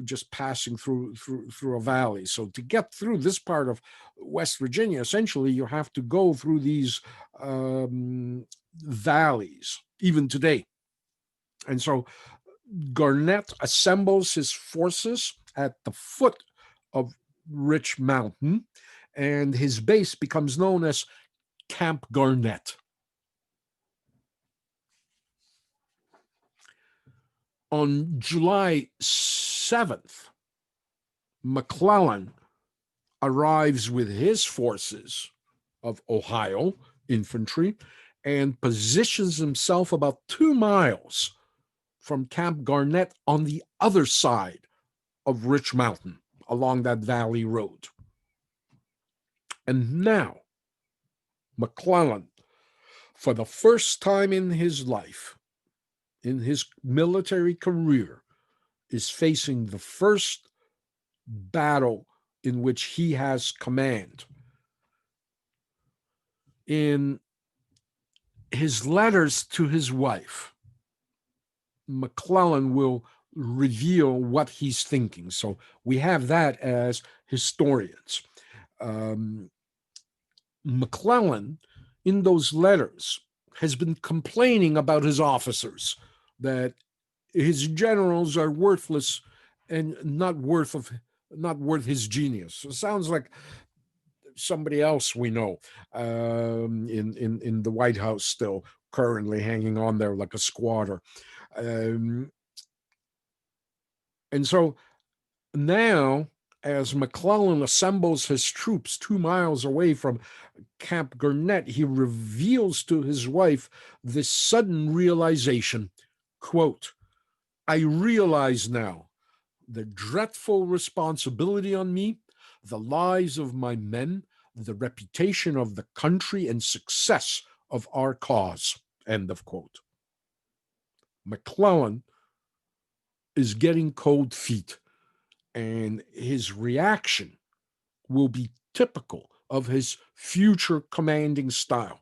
just passing through a valley. So to get through this part of West Virginia, essentially you have to go through these valleys, even today. And so Garnett assembles his forces at the foot of Rich Mountain, and his base becomes known as Camp Garnett. On July 7th, McClellan arrives with his forces of Ohio infantry and positions himself about 2 miles from Camp Garnett on the other side of Rich Mountain along that valley road. And now, McClellan, for the first time in his life, in his military career, is facing the first battle in which he has command. In his letters to his wife, McClellan will reveal what he's thinking. So we have that as historians. McClellan, in those letters, has been complaining about his officers, that his generals are worthless and not worth his genius. It sounds like somebody else we know in the White House still, currently hanging on there like a squatter. Um, and so now, as McClellan assembles his troops 2 miles away from Camp Gurnett, he reveals to his wife this sudden realization, quote, "I realize now the dreadful responsibility on me, the lives of my men, the reputation of the country, and success of our cause," end of quote. McClellan is getting cold feet, and his reaction will be typical of his future commanding style.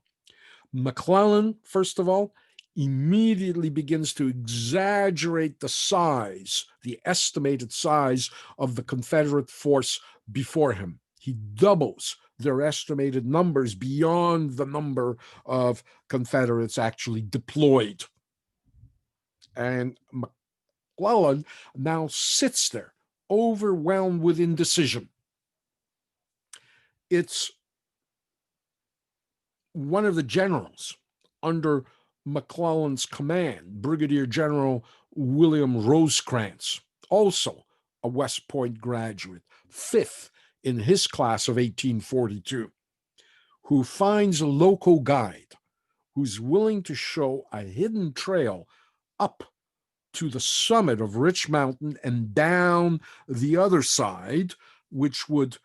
McClellan, first of all, immediately begins to exaggerate the estimated size of the Confederate force before him. He doubles their estimated numbers beyond the number of Confederates actually deployed. And McClellan now sits there, overwhelmed with indecision. It's one of the generals under McClellan's command, Brigadier General William Rosecrantz, also a West Point graduate, fifth in his class of 1842, who finds a local guide who's willing to show a hidden trail up to the summit of Rich Mountain and down the other side, which would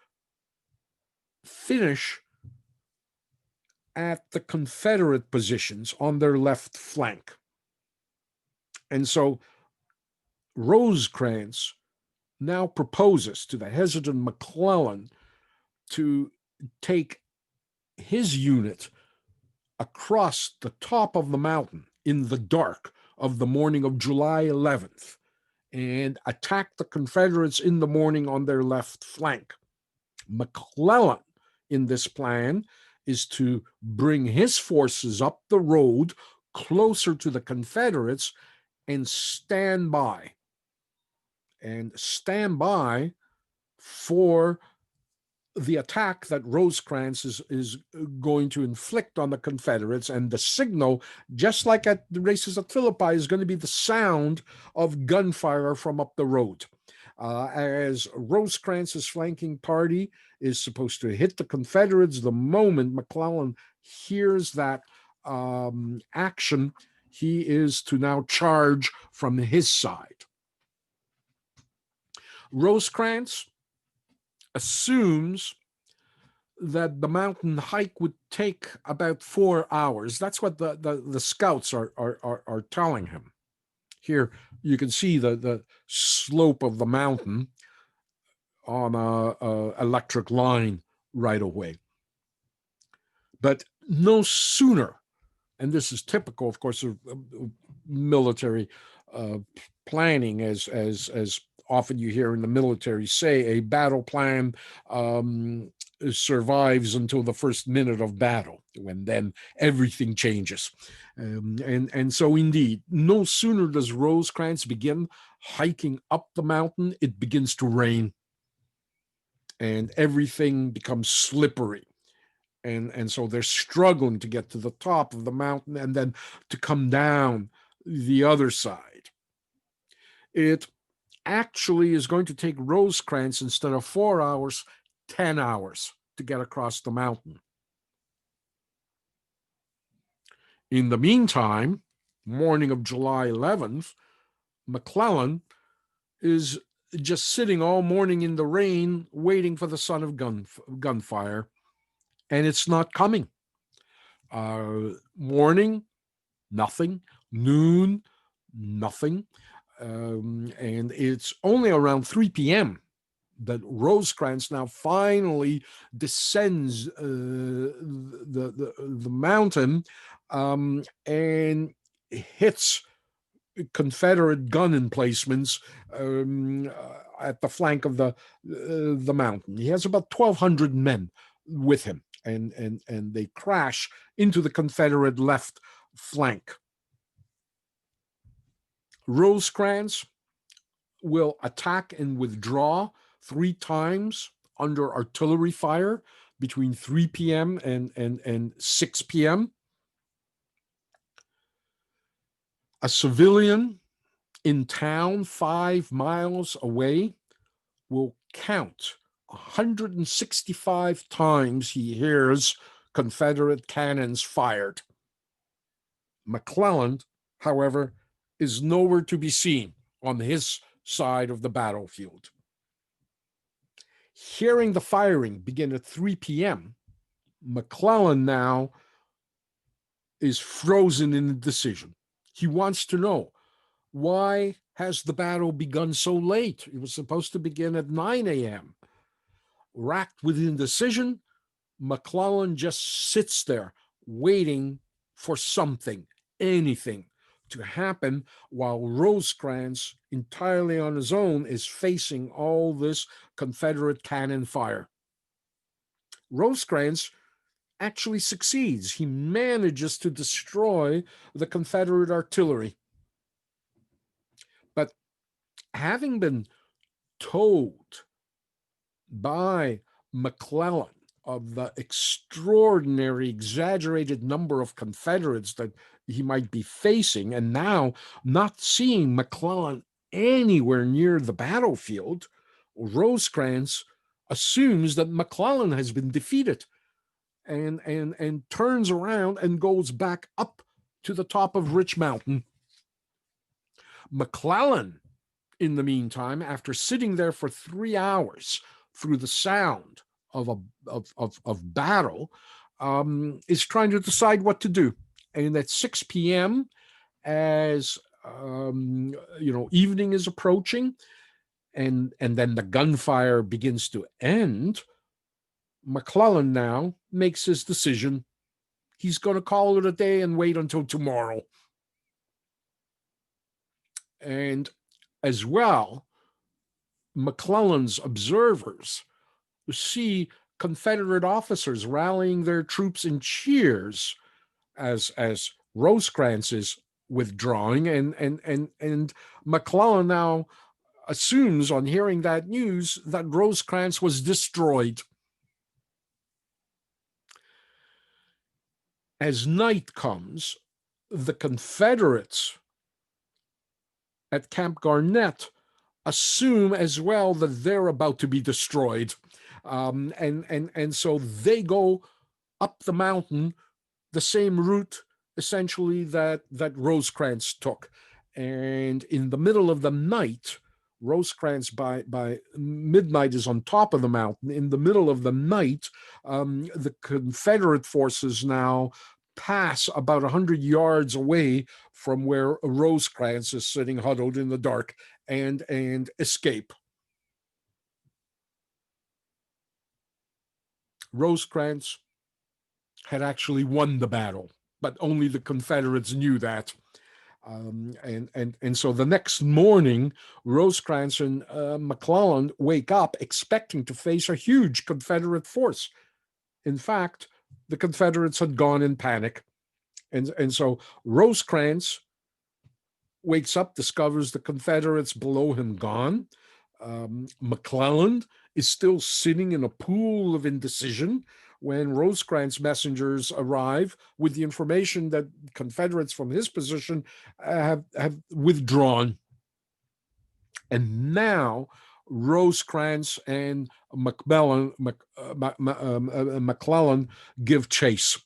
finish at the Confederate positions on their left flank. And so Rosecrantz now proposes to the hesitant McClellan to take his unit across the top of the mountain in the dark of the morning of July 11th and attack the Confederates in the morning on their left flank. McClellan, in this plan, is to bring his forces up the road closer to the Confederates and stand by for the attack that Rosecrantz is going to inflict on the Confederates. And the signal, just like at the races at Philippi, is going to be the sound of gunfire from up the road. As Rosecrantz's flanking party is supposed to hit the Confederates, the moment McClellan hears that action, he is to now charge from his side. Rosecrantz assumes that the mountain hike would take about 4 hours. That's what the scouts are telling him. Here you can see the slope of the mountain on a electric line right away. But no sooner, and this is typical, of course, of military planning, as often you hear in the military say, a battle plan survives until the first minute of battle, when then everything changes. And so indeed, no sooner does Rosecrantz begin hiking up the mountain, it begins to rain. And everything becomes slippery. And so they're struggling to get to the top of the mountain and then to come down the other side. It actually is going to take Rosecrantz, instead of 4 hours, 10 hours to get across the mountain. In the meantime, morning of July 11th, McClellan is just sitting all morning in the rain, waiting for the sound of gunfire, and it's not coming. Morning, nothing. Noon, nothing. And it's only around 3 p.m. that Rosecrantz now finally descends the mountain and hits Confederate gun emplacements at the flank of the mountain. He has about 1,200 men with him, and they crash into the Confederate left flank. Rosecrantz will attack and withdraw 3 times under artillery fire between 3 p.m. and 6 p.m. A civilian in town 5 miles away will count 165 times he hears Confederate cannons fired. McClellan, however, is nowhere to be seen on his side of the battlefield. Hearing the firing begin at 3 p.m., McClellan now is frozen in indecision. He wants to know, why has the battle begun so late? It was supposed to begin at 9 a.m. Racked with indecision, McClellan just sits there waiting for something, anything, to happen while Rosecrantz, entirely on his own, is facing all this Confederate cannon fire. Rosecrantz actually succeeds. He manages to destroy the Confederate artillery. But having been told by McClellan of the extraordinary, exaggerated number of Confederates that he might be facing, and now not seeing McClellan anywhere near the battlefield, Rosecrantz assumes that McClellan has been defeated and turns around and goes back up to the top of Rich Mountain. McClellan, in the meantime, after sitting there for 3 hours through the sound of battle, is trying to decide what to do. And at 6 p.m., as evening is approaching, and then the gunfire begins to end, McClellan now makes his decision. He's going to call it a day and wait until tomorrow. And as well, McClellan's observers see Confederate officers rallying their troops in cheers as Rosecrantz is withdrawing, and McClellan now assumes, on hearing that news, that Rosecrantz was destroyed. As night comes, the Confederates at Camp Garnett assume as well that they're about to be destroyed. And so they go up the mountain the same route, essentially, that Rosecrantz took. And in the middle of the night, Rosecrantz by midnight is on top of the mountain. In the middle of the night, the Confederate forces now pass about 100 yards away from where Rosecrantz is sitting huddled in the dark and escape. Rosecrantz had actually won the battle, but only the Confederates knew that. And so the next morning, Rosecrantz and McClellan wake up expecting to face a huge Confederate force. In fact, the Confederates had gone in panic. And so Rosecrantz wakes up, discovers the Confederates below him gone. McClellan is still sitting in a pool of indecision when Rosecrantz messengers arrive with the information that Confederates from his position have withdrawn. And now Rosecrantz and McClellan give chase.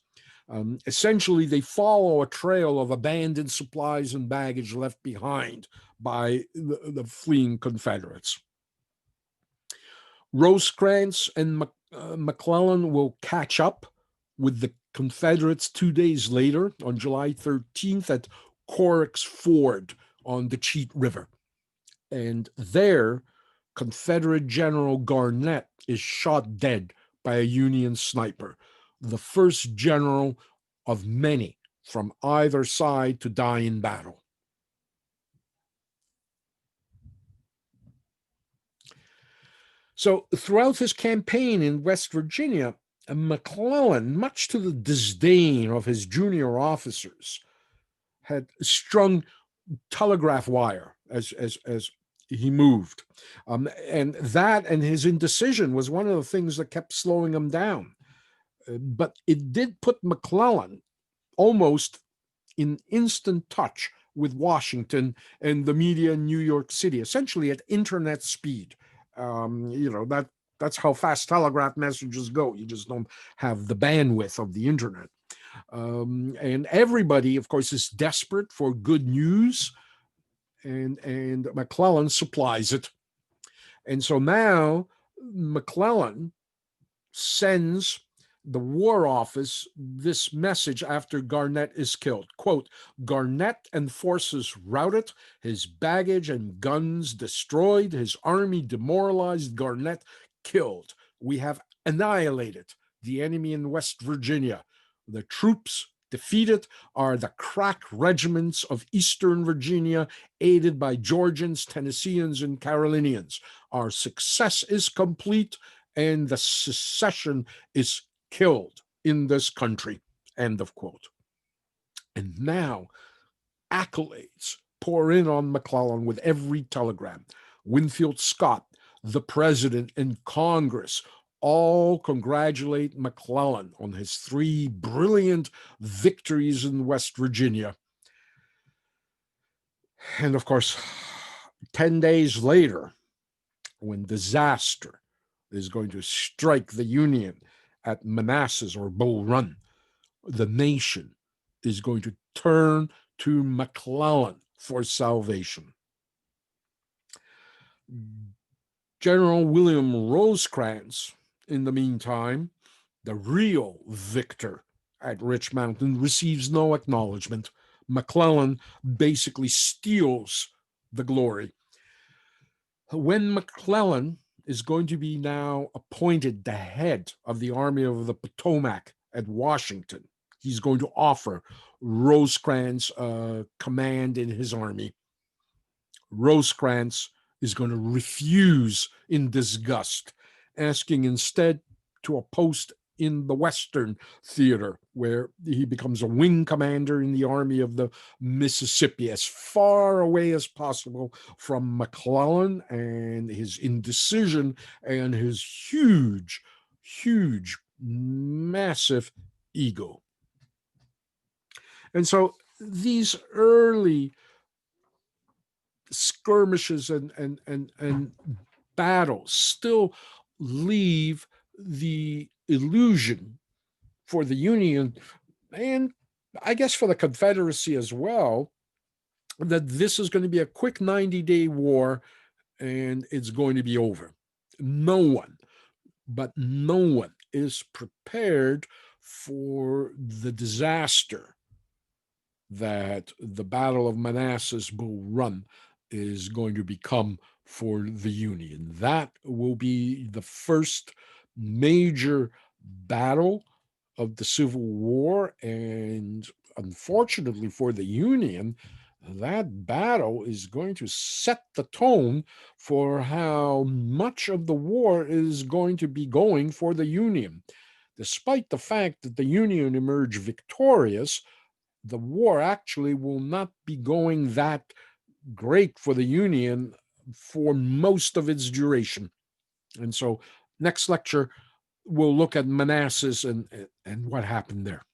Essentially, they follow a trail of abandoned supplies and baggage left behind by the fleeing Confederates. Rosecrantz and McClellan will catch up with the Confederates 2 days later, on July 13th, at Corrick's Ford on the Cheat River. And there, Confederate General Garnett is shot dead by a Union sniper, the first general of many from either side to die in battle. So throughout his campaign in West Virginia, McClellan, much to the disdain of his junior officers, had strung telegraph wire as he moved. And that and his indecision was one of the things that kept slowing him down. But it did put McClellan almost in instant touch with Washington and the media in New York City, essentially at internet speed. That's how fast telegraph messages go. You just don't have the bandwidth of the internet. And everybody, of course, is desperate for good news, and McClellan supplies it. And so now McClellan sends the War Office this message after Garnett is killed. Quote, Garnett and forces routed, his baggage and guns destroyed, his army demoralized, Garnett killed. We have annihilated the enemy in West Virginia. The troops defeated are the crack regiments of Eastern Virginia, aided by Georgians, Tennesseans, and Carolinians. Our success is complete, and the secession is killed in this country. End of quote. And now accolades pour in on McClellan with every telegram. Winfield Scott, the president, and Congress all congratulate McClellan on his 3 brilliant victories in West Virginia. And of course, 10 days later, when disaster is going to strike the Union at Manassas or Bull Run, the nation is going to turn to McClellan for salvation. General William Rosecrantz, in the meantime, the real victor at Rich Mountain, receives no acknowledgement. McClellan basically steals the glory. When McClellan is going to be now appointed the head of the Army of the Potomac at Washington, he's going to offer Rosecrans command in his army. Rosecrans is going to refuse in disgust, asking instead to a post in the Western Theater, where he becomes a wing commander in the Army of the Mississippi, as far away as possible from McClellan and his indecision and his huge, massive ego. And so these early skirmishes and battles still leave the illusion for the Union, and I guess for the Confederacy as well, that this is going to be a quick 90-day war and it's going to be over. No one is prepared for the disaster that the Battle of Manassas Bull Run is going to become for the Union. That will be the first major battle of the Civil War, and unfortunately for the Union, that battle is going to set the tone for how much of the war is going to be going for the Union. Despite the fact that the Union emerged victorious, the war actually will not be going that great for the Union for most of its duration. And so next lecture, we'll look at Manassas and what happened there.